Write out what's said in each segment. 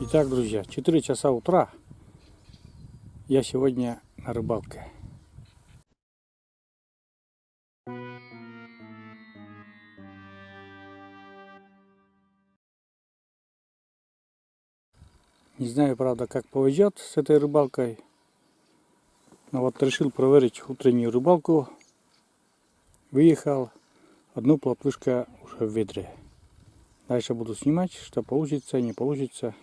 Итак, друзья, 4 часа утра. Я сегодня на рыбалке. Не знаю, правда, как повезет с этой рыбалкой. Но вот решил проверить утреннюю рыбалку. Выехал. Одну плотвышка уже в ведре. Дальше буду снимать, что получится, не получится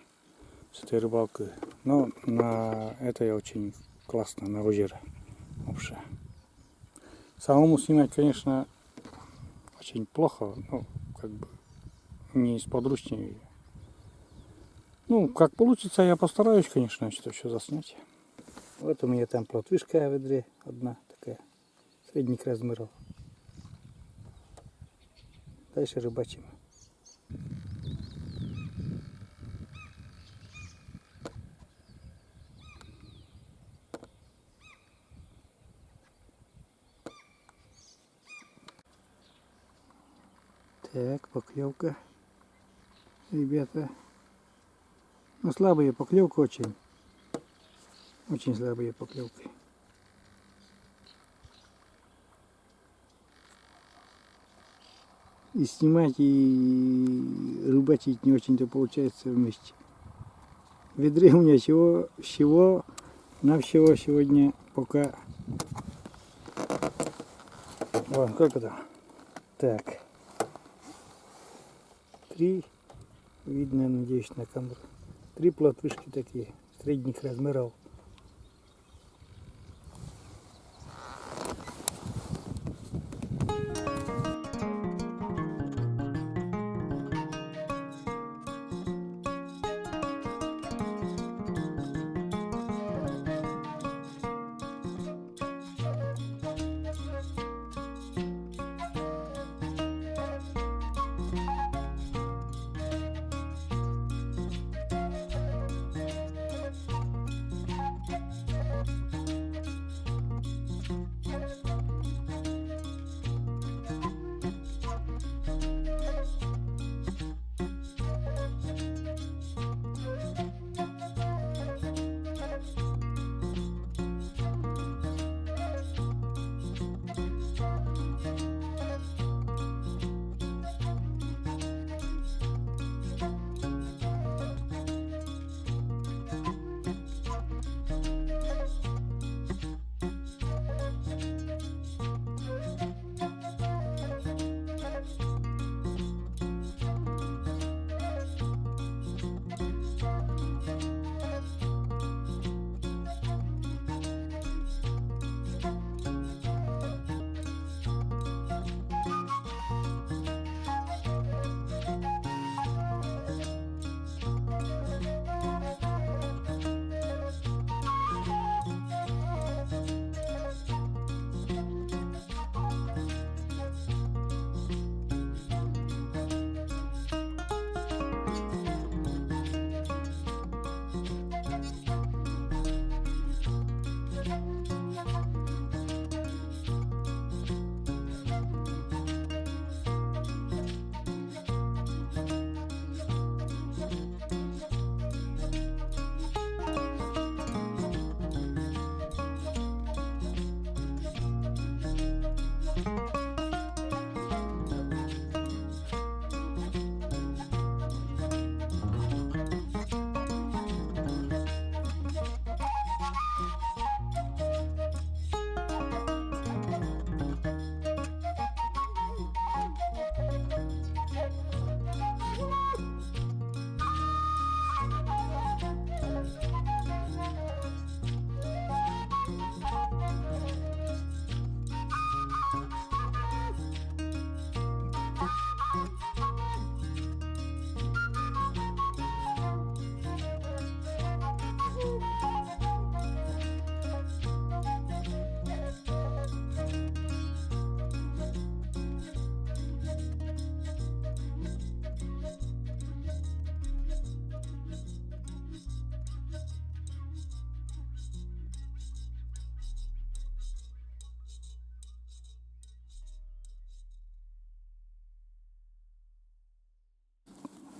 с этой рыбалкой. Но на это я очень классно, на озеро вообще. Самому снимать, конечно, очень плохо. Ну, как бы не сподручнее. Ну, как получится, я постараюсь, конечно, это все заснять. Вот у меня там плотвышка в ведре одна такая, средних размеров. Дальше рыбачим. Так, поклевка, ребята. Ну, слабые поклевки очень. Очень слабые поклевки. И снимать, и рыбачить не очень-то получается вместе. В ведре у меня всего-навсего сегодня пока... Вон, как это? Так. 3, видно, надеюсь, на камеру. 3 плотвышки такие, средних размеров.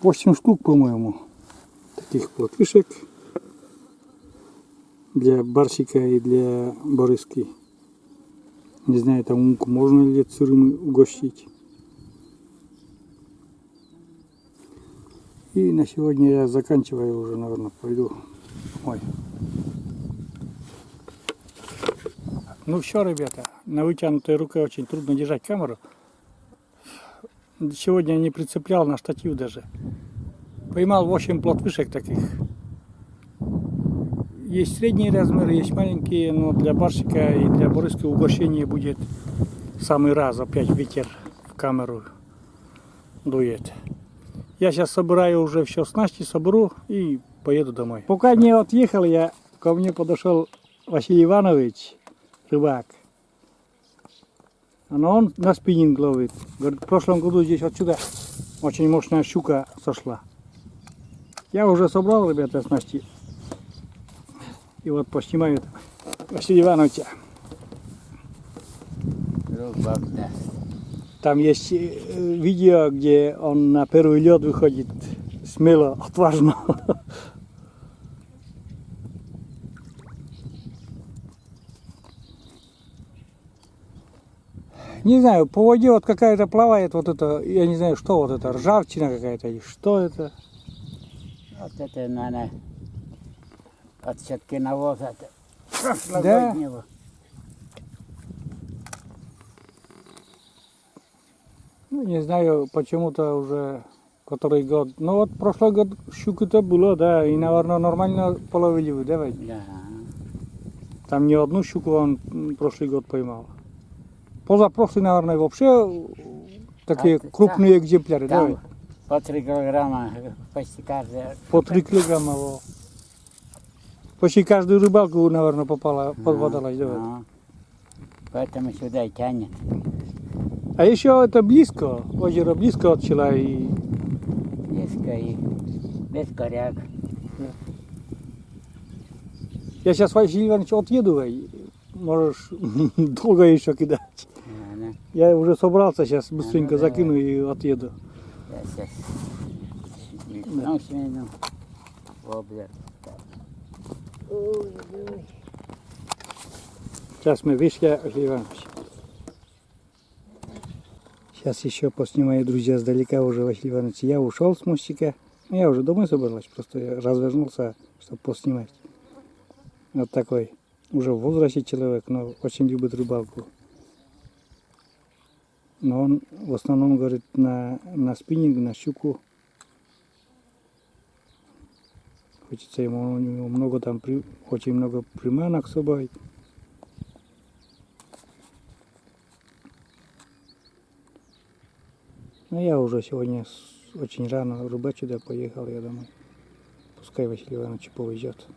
8 штук, по-моему, таких плотвишек для барсика и для борыски. Не знаю, там умку можно ли сырым угостить. И на сегодня я заканчиваю уже, наверное, пойду домой. Ну все, ребята, на вытянутой руке очень трудно держать камеру. Сегодня не прицеплял на штатив даже. Поймал 8 плотвышек таких. Есть средние размеры, есть маленькие, но для барсика и для борыски угощение будет самый раз. Опять ветер в камеру дует. Я сейчас собираю уже все снасти, соберу и поеду домой. Пока не отъехал я, ко мне подошел Василий Иванович, рыбак. Но он на спиннинг ловит. Говорит, в прошлом году здесь отсюда очень мощная щука сошла. Я уже собрал, ребята, снасти. И вот поснимаю Василия Ивановича. Там есть видео, где он на первый лед выходит смело, отважно. Не знаю, по воде вот какая-то плавает вот это, я не знаю, что вот это, ржавчина какая-то, и что это? Вот это, наверное, отсетки навоза Да? прошлогоднего. Ну, не знаю, почему-то уже который год. Ну вот прошлый год щуки-то было, да, и, наверное, нормально половили вы, да, Вадь? Да. Там не одну щуку он прошлый год поймал. Позапрошлый, наверное, вообще такие А, крупные экземпляры, да, Там Вадь? по 3 килограмма почти каждая. По 3 килограмма. Во. Почти каждую рыбалку, наверное, попала, подводалась, да, Вадь? Ну, поэтому сюда и тянет. А еще это близко, озеро близко от села, и Низко и без коряк. я сейчас, Василий Иванович, отъеду, Вадь. Можешь долго еще кидать. Да. Я уже собрался, сейчас быстренько ну да. закину и отъеду. Я сейчас ну, свину воблер. Сейчас мы вышли, Василий Иванович. Сейчас еще поснимаю, друзья, сдалека уже, Василий Иванович. Я ушел с мостика. Я уже домой собралась, просто я развернулся, чтобы поснимать. Вот такой, уже в возрасте человек, но очень любит рыбалку. Но он в основном, говорит, на спиннинг, на щуку. Хочется ему, у него много там, очень много приманок с собой. Но я уже сегодня очень рано рыбачу, да, поехал я домой. Пускай Василий Иванович повезет.